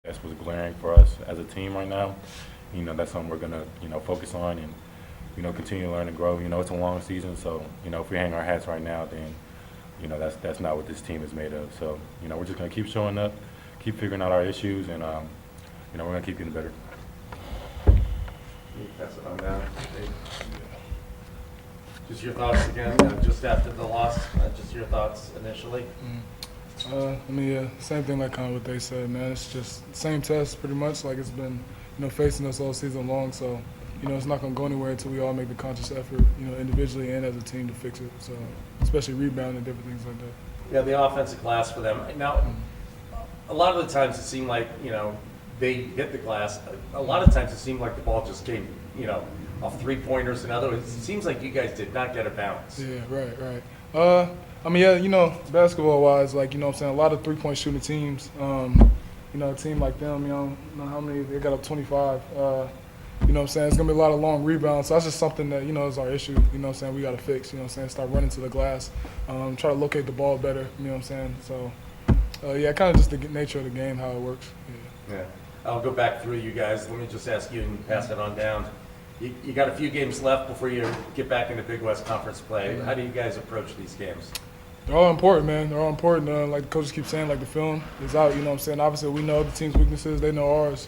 That's what's glaring for us as a team right now. That's something we're gonna, focus on and, continue to learn and grow. It's a long season, so, if we hang our hats right now, then, that's not what this team is made of. So, we're just gonna keep showing up, keep figuring out our issues, and, we're gonna keep getting better. You pass it on down. Just your thoughts again, just after the loss, just your thoughts initially. Same thing like kind of what they said, man. It's just same test pretty much. Like it's been, facing us all season long. So, it's not going to go anywhere until we all make the conscious effort, individually and as a team to fix it. So, especially rebounding and different things like that. Yeah, the offensive glass for them. Now, a lot of the times it seemed like, they hit the glass. A lot of times it seemed like the ball just came, off three-pointers and other. It seems like you guys did not get a bounce. Yeah, right. Basketball-wise, like, a lot of three-point shooting teams, a team like them, how many, they got up 25. It's going to be a lot of long rebounds. So that's just something that, is our issue, we got to fix, start running to the glass, try to locate the ball better, So, kind of just the nature of the game, how it works. Yeah. I'll go back through you guys. Let me just ask you and pass it on down. You got a few games left before you get back into Big West Conference play. How do you guys approach these games? They're all important, man. They're all important. Like the coaches keep saying, like the film is out, Obviously, we know the team's weaknesses. They know ours,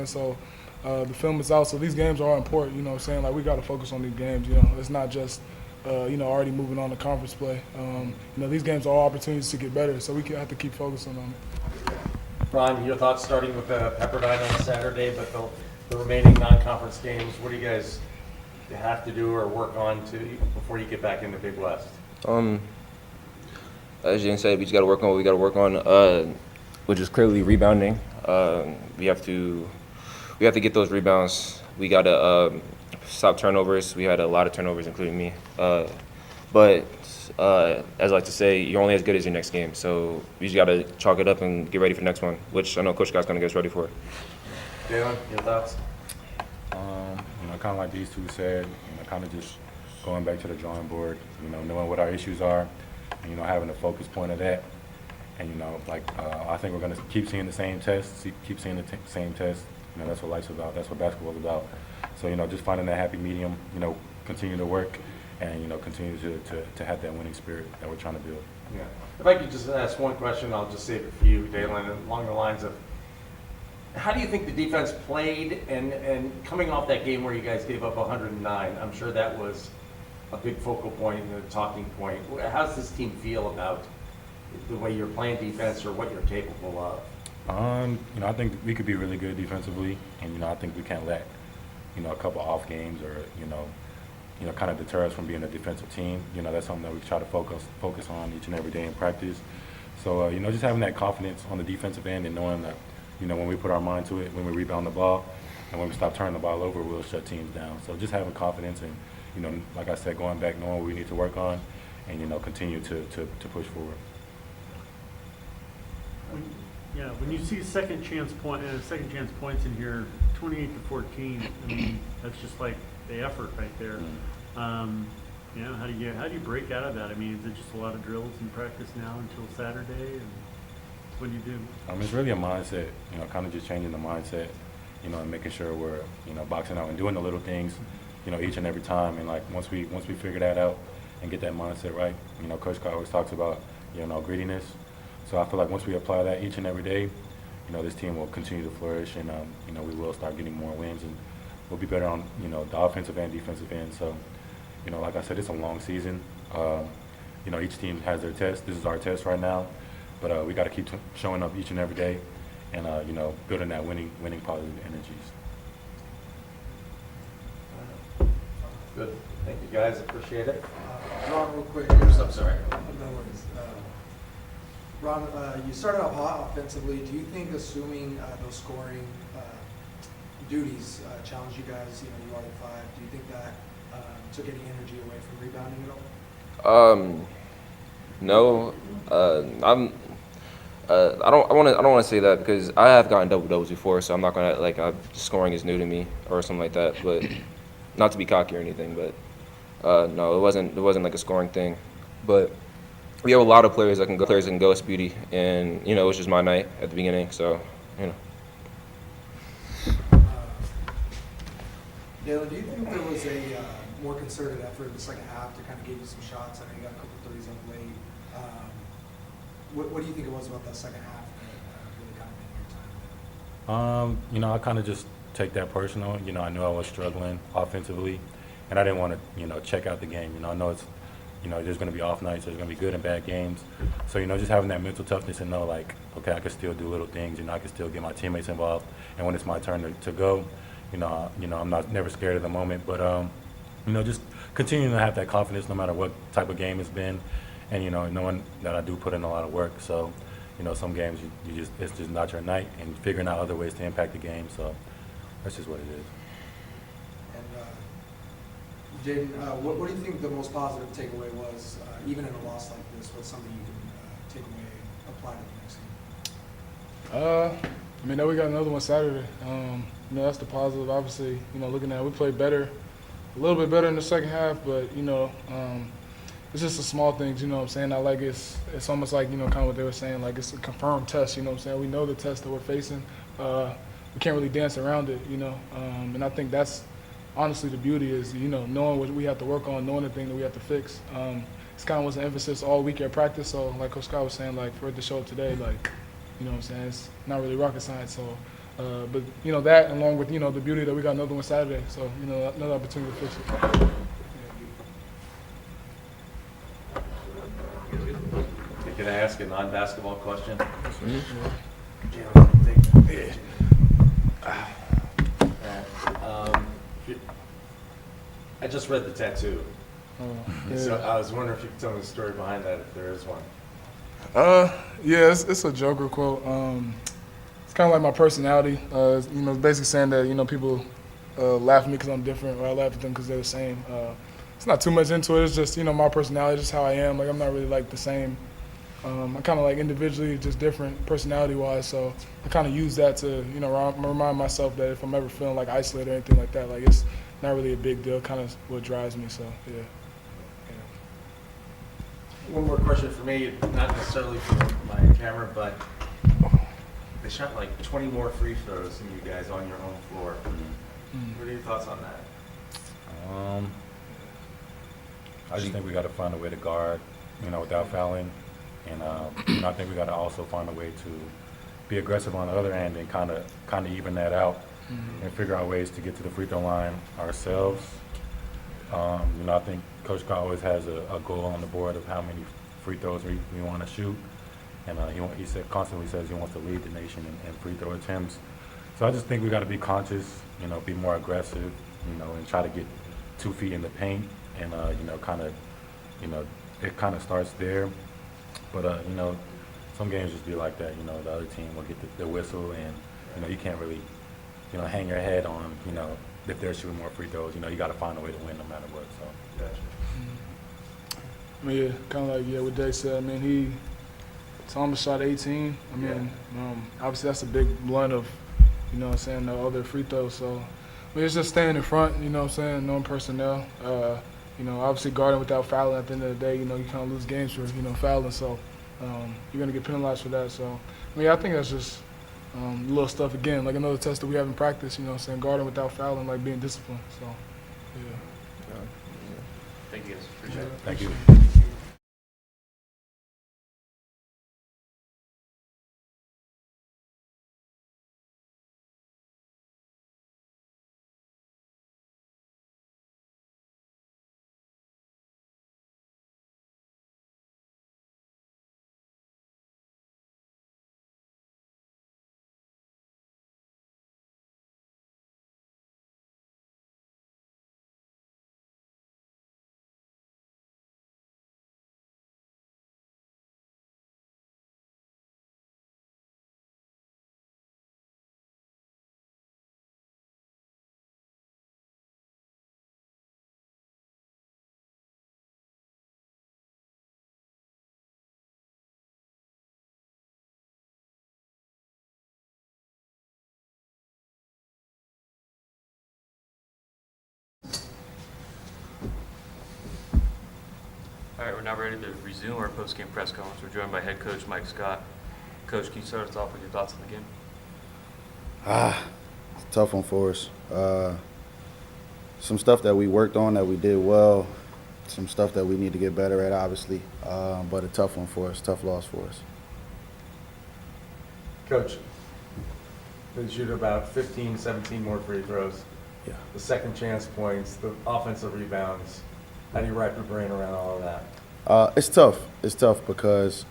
So the film is out. So these games are all important, Like we got to focus on these games, It's not just, already moving on to conference play. These games are all opportunities to get better. So we have to keep focusing on it. Ron, your thoughts starting with Pepperdine on Saturday, but the remaining non-conference games, what do you guys have to do or work on before you get back into Big West? As Jane said, we just got to work on what we got to work on, which is clearly rebounding. We have to get those rebounds. We got to stop turnovers. We had a lot of turnovers, including me. But as I like to say, you're only as good as your next game. So we just got to chalk it up and get ready for the next one, which I know Coach Scott's going to get us ready for. Jalen, your thoughts? Kind of like these two said, kind of just going back to the drawing board, knowing what our issues are, and, having a focus point of that. And, I think we're going to keep seeing the same tests, keep seeing the same tests. That's what life's about. That's what basketball's about. So, just finding that happy medium, continue to work and, continue to have that winning spirit that we're trying to build. Yeah. If I could just ask one question, I'll just save it for you, Dalen, along the lines of, how do you think the defense played, and coming off that game where you guys gave up 109, I'm sure that was a big focal point and a talking point. How does this team feel about the way you're playing defense or what you're capable of? I think we could be really good defensively, and, I think we can't let, a couple off games or, kind of deter us from being a defensive team. That's something that we try to focus on each and every day in practice. So, just having that confidence on the defensive end and knowing that, when we put our mind to it, when we rebound the ball, and when we stop turning the ball over, we'll shut teams down. So just having confidence and, like I said, going back, knowing what we need to work on, and, continue to push forward. When you see second chance points in here, 28-14. I mean, that's just like the effort right there. How do you break out of that? I mean, is it just a lot of drills and practice now until Saturday? And what do you do? It's really a mindset. Kind of just changing the mindset. And making sure we're boxing out and doing the little things, each and every time. And like once we figure that out and get that mindset right, Coach Scott always talks about grittiness. So I feel like once we apply that each and every day, this team will continue to flourish, and we will start getting more wins, and we'll be better on the offensive and defensive end. So like I said, it's a long season. Each team has their test. This is our test right now, but we got to keep showing up each and every day, and building that winning positive energies. Good. Thank you, guys. Appreciate it. Ron, real quick. I'm sorry. No worries. Ron, you started off hot offensively. Do you think assuming those scoring duties challenged you guys? You are at 5. Do you think that took any energy away from rebounding at all? No. I don't want to say that because I have gotten double doubles before, so I'm not gonna scoring is new to me or something like that. But not to be cocky or anything, but no, it wasn't like a scoring thing. But we have a lot of players that can go. Players that can go. It's beauty, and it was just my night at the beginning. So Dalen, do you think there was a more concerted effort in the second half to kind of give you some shots? I know you got a couple threes up late. What do you think it was about that second half that really kind of made your time? You know, I kind of just take that personal. You know, I knew I was struggling offensively, and I didn't want to, you know, check out the game. You know, I know it's, you know, there's going to be off nights, there's going to be good and bad games. So, you know, just having that mental toughness and know, like, okay, I can still do little things. You know, I can still get my teammates involved. And when it's my turn to go, you know, I'm never scared of the moment. But, you know, just continuing to have that confidence no matter what type of game it's been. And, you know, knowing that I do put in a lot of work. So, you know, some games it's just not your night, and figuring out other ways to impact the game. So that's just what it is. And Jaden, what do you think the most positive takeaway was, even in a loss like this? What's something you can take away, apply to the next game? I mean, now we got another one Saturday. You know, that's the positive. Obviously, you know, looking at it, we played better, a little bit better in the second half, but, you know, it's just the small things, you know what I'm saying? I like it's almost like, you know, kind of what they were saying, like it's a confirmed test, you know what I'm saying? We know the test that we're facing. We can't really dance around it, you know? And I think that's honestly the beauty is, you know, knowing what we have to work on, knowing the thing that we have to fix. It's kind of was an emphasis all week at practice, so like Coach Scott was saying, like for it to show up today, like, you know what I'm saying? It's not really rocket science, so. But, you know, that along with, you know, the beauty that we got another one Saturday, so, you know, another opportunity to fix it. Can I ask a non-basketball question? I just read the tattoo. So I was wondering if you could tell me the story behind that, if there is one. Yeah, it's a Joker quote. It's kind of like my personality. You know, basically saying that, you know, people laugh at me because I'm different, or I laugh at them because they're the same. It's not too much into it. It's just, you know, my personality, just how I am. Like, I'm not really like the same. I'm kind of like individually just different personality-wise, so I kind of use that to, you know, remind myself that if I'm ever feeling like isolated or anything like that, like it's not really a big deal. Kind of what drives me. So yeah. One more question for me, not necessarily for my camera, but they shot like 20 more free throws than you guys on your home floor. What are your thoughts on that? I just think we got to find a way to guard, you know, without fouling. And you know, I think we got to also find a way to be aggressive on the other end and kind of even that out and figure out ways to get to the free throw line ourselves. You know, I think Coach Scott always has a goal on the board of how many free throws we want to shoot, and he constantly says he wants to lead the nation in free throw attempts. So I just think we got to be conscious, you know, be more aggressive, you know, and try to get 2 feet in the paint, and you know, kind of, you know, it kind of starts there. But, you know, some games just be like that. You know, the other team will get the whistle, and, you know, you can't really, you know, hang your head on, you know, if they're shooting more free throws. You know, you got to find a way to win no matter what. So, Gotcha. I mean, yeah, kind of like, yeah, what Jay said. I mean, Thomas shot 18. I mean, obviously that's a big blunt of, you know what I'm saying, the other free throws. So, I mean, it's just staying in front, you know what I'm saying, knowing personnel. You know, obviously guarding without fouling at the end of the day, you know, you kind of lose games for, you know, fouling. So you're going to get penalized for that. So, I mean, I think that's just little stuff, again, like another test that we have in practice, you know what I'm saying, guarding without fouling, like being disciplined. So, yeah. Thank you guys. Appreciate it. thank you. All right, we're now ready to resume our post-game press conference. We're joined by head coach Mike Scott. Coach, can you start us off with your thoughts on the game? It's a tough one for us. some stuff that we worked on that we did well, some stuff that we need to get better at, obviously, but a tough one for us, tough loss for us. Coach, they shoot about 15, 17 more free throws. Yeah. The second chance points, the offensive rebounds. How do you wrap your brain around all of that? It's tough. It's tough because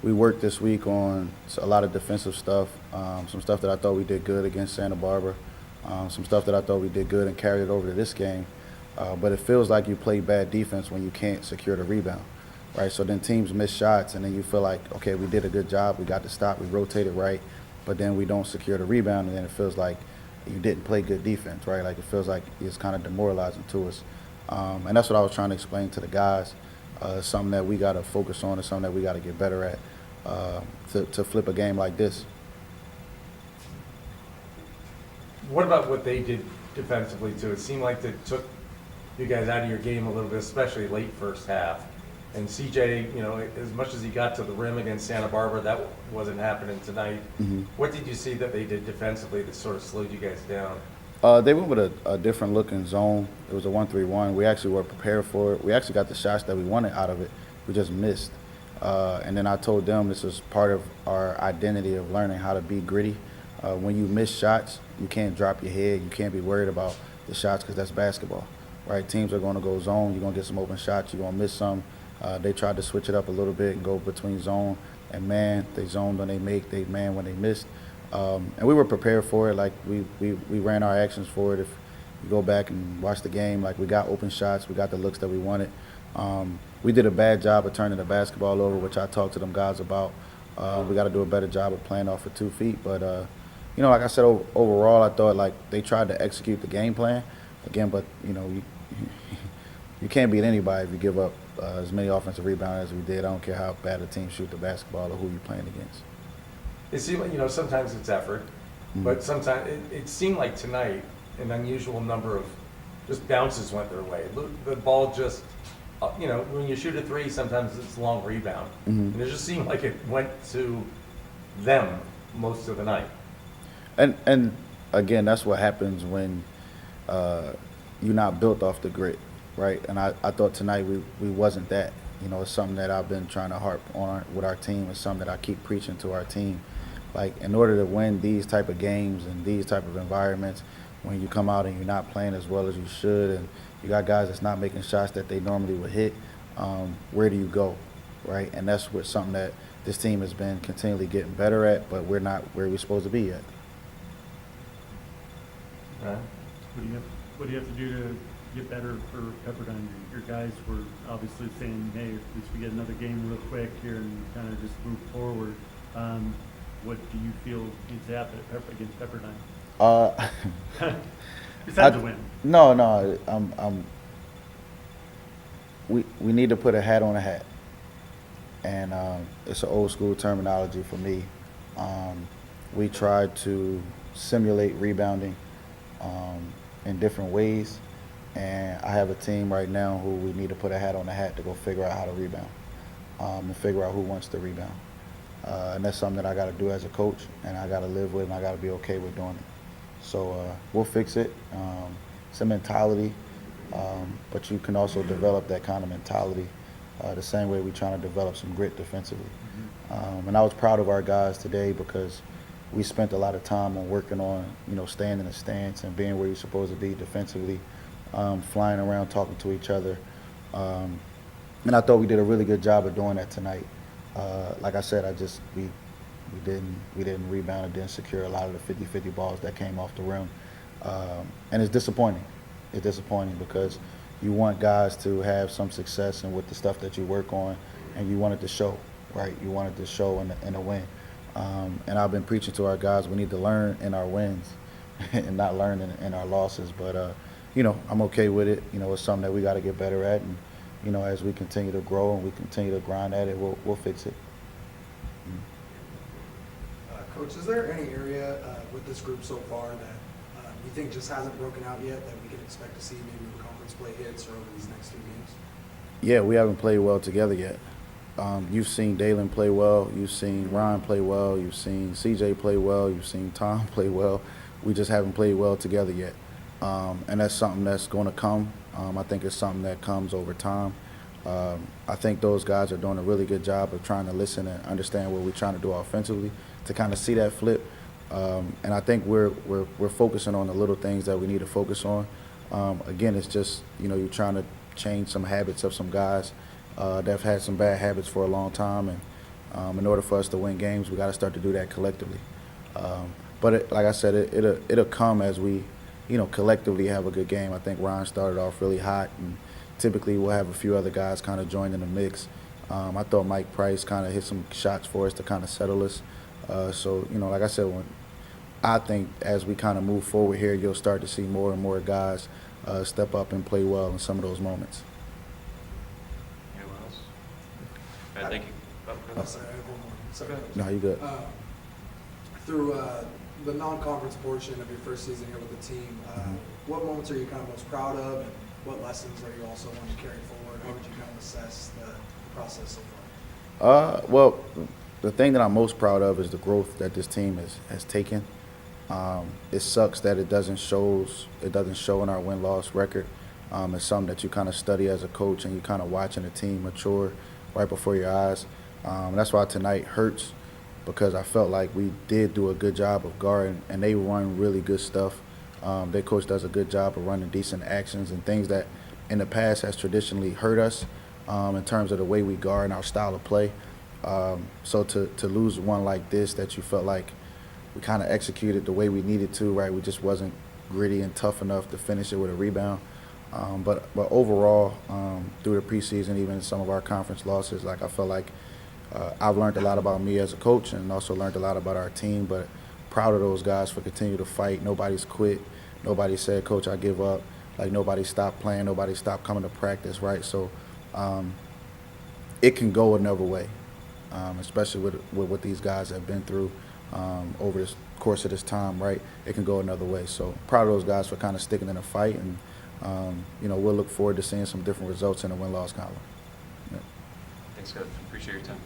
we worked this week on a lot of defensive stuff, some stuff that I thought we did good against Santa Barbara, some stuff that I thought we did good and carried it over to this game. But it feels like you play bad defense when you can't secure the rebound, right? So then teams miss shots, and then you feel like, okay, we did a good job, we got the stop, we rotated right, but then we don't secure the rebound, and then it feels like you didn't play good defense, right? Like it feels like it's kind of demoralizing to us. And that's what I was trying to explain to the guys. Something that we got to focus on, and something that we got to get better at to flip a game like this. What about what they did defensively too? It seemed like they took you guys out of your game a little bit, especially late first half. And CJ, as much as he got to the rim against Santa Barbara, that wasn't happening tonight. Mm-hmm. What did you see that they did defensively that sort of slowed you guys down? They went with a different looking zone. It was a 1-3-1. We actually were prepared for it. We actually got the shots that we wanted out of it. We just missed. And then I told them this was part of our identity of learning how to be gritty. When you miss shots, you can't drop your head. You can't be worried about the shots because that's basketball, right? Teams are going to go zone. You're going to get some open shots. You're going to miss some. They tried to switch it up a little bit and go between zone and man. They zoned when they make, they man when they missed. And we were prepared for it. Like we ran our actions for it. If you go back and watch the game, like we got open shots, we got the looks that we wanted. We did a bad job of turning the basketball over, which I talked to them guys about. We got to do a better job of playing off of 2 feet. But like I said, overall, I thought like they tried to execute the game plan again. But you can't beat anybody if you give up as many offensive rebounds as we did. I don't care how bad a team shoot the basketball or who you're playing against. It seemed like, sometimes it's effort, but sometimes it seemed like tonight an unusual number of just bounces went their way. The ball just, when you shoot a three, sometimes it's a long rebound. And it just seemed like it went to them most of the night. And again, that's what happens when you're not built off the grit, right? And I thought tonight we wasn't that. It's something that I've been trying to harp on with our team. It's something that I keep preaching to our team. Like, in order to win these type of games and these type of environments, when you come out and you're not playing as well as you should, and you got guys that's not making shots that they normally would hit, where do you go, right? And that's something that this team has been continually getting better at, but we're not where we're supposed to be yet. Right. What do you have to do to get better for Pepperdine? Your guys were obviously saying, hey, at least we get another game real quick here and kind of just move forward. What do you feel needs to happen against Pepperdine? Besides the win. No. We need to put a hat on a hat, and it's an old school terminology for me. We try to simulate rebounding in different ways, and I have a team right now who we need to put a hat on a hat to go figure out how to rebound and figure out who wants to rebound. And that's something that I got to do as a coach, and I got to live with, and I got to be okay with doing it. So we'll fix it. It's a mentality, but you can also develop that kind of mentality the same way we're trying to develop some grit defensively. And I was proud of our guys today because we spent a lot of time on working on, staying in the stance and being where you're supposed to be defensively, flying around, talking to each other. And I thought we did a really good job of doing that tonight. Like I said, we didn't rebound and didn't secure a lot of the 50-50 balls that came off the rim. And it's disappointing. It's disappointing because you want guys to have some success and with the stuff that you work on, and you want it to show, right? You want it to show in a win. And I've been preaching to our guys, we need to learn in our wins and not learn in our losses. But, I'm okay with it. It's something that we got to get better at. And, as we continue to grow and we continue to grind at it, we'll fix it. Coach, is there any area with this group so far that you think just hasn't broken out yet that we can expect to see maybe when conference play hits or over these next 2 games? Yeah, we haven't played well together yet. You've seen Dalen play well. You've seen Ryan play well. You've seen CJ play well. You've seen Tom play well. We just haven't played well together yet. And that's something that's going to come. I think it's something that comes over time. I think those guys are doing a really good job of trying to listen and understand what we're trying to do offensively to kind of see that flip. And I think we're focusing on the little things that we need to focus on. Again, it's just, you're trying to change some habits of some guys that have had some bad habits for a long time. And in order for us to win games, we got to start to do that collectively. But like I said, it'll come as we, collectively have a good game. I think Ryan started off really hot, and typically we'll have a few other guys kind of join in the mix. I thought Mike Price kind of hit some shots for us to kind of settle us. So, like I said, I think as we kind of move forward here, you'll start to see more and more guys step up and play well in some of those moments. Anyone else? All right, thank you. Oh, go Oh, ahead. sorry, I have one more. Sorry. No, you good. Through the non-conference portion of your first season here with the team, what moments are you kind of most proud of, and what lessons are you also wanting to carry forward? How would you kind of assess the process so far? Well, the thing that I'm most proud of is the growth that this team has taken. It sucks that it doesn't show in our win-loss record. It's something that you kind of study as a coach, and you kind of watching the team mature right before your eyes. That's why tonight hurts, because I felt like we did do a good job of guarding, and they run really good stuff. Their coach does a good job of running decent actions and things that in the past has traditionally hurt us in terms of the way we guard and our style of play. So to lose one like this that you felt like we kind of executed the way we needed to, right? We just wasn't gritty and tough enough to finish it with a rebound. But overall, through the preseason, even some of our conference losses, like I felt like I've learned a lot about me as a coach, and also learned a lot about our team. But proud of those guys for continuing to fight. Nobody's quit. Nobody said, "Coach, I give up." Like, nobody stopped playing. Nobody stopped coming to practice, right? So it can go another way, especially with what these guys have been through over this course of this time, right? It can go another way. So proud of those guys for kind of sticking in the fight, and we'll look forward to seeing some different results in the win-loss column. Yeah. Thanks, Coach. Appreciate your time.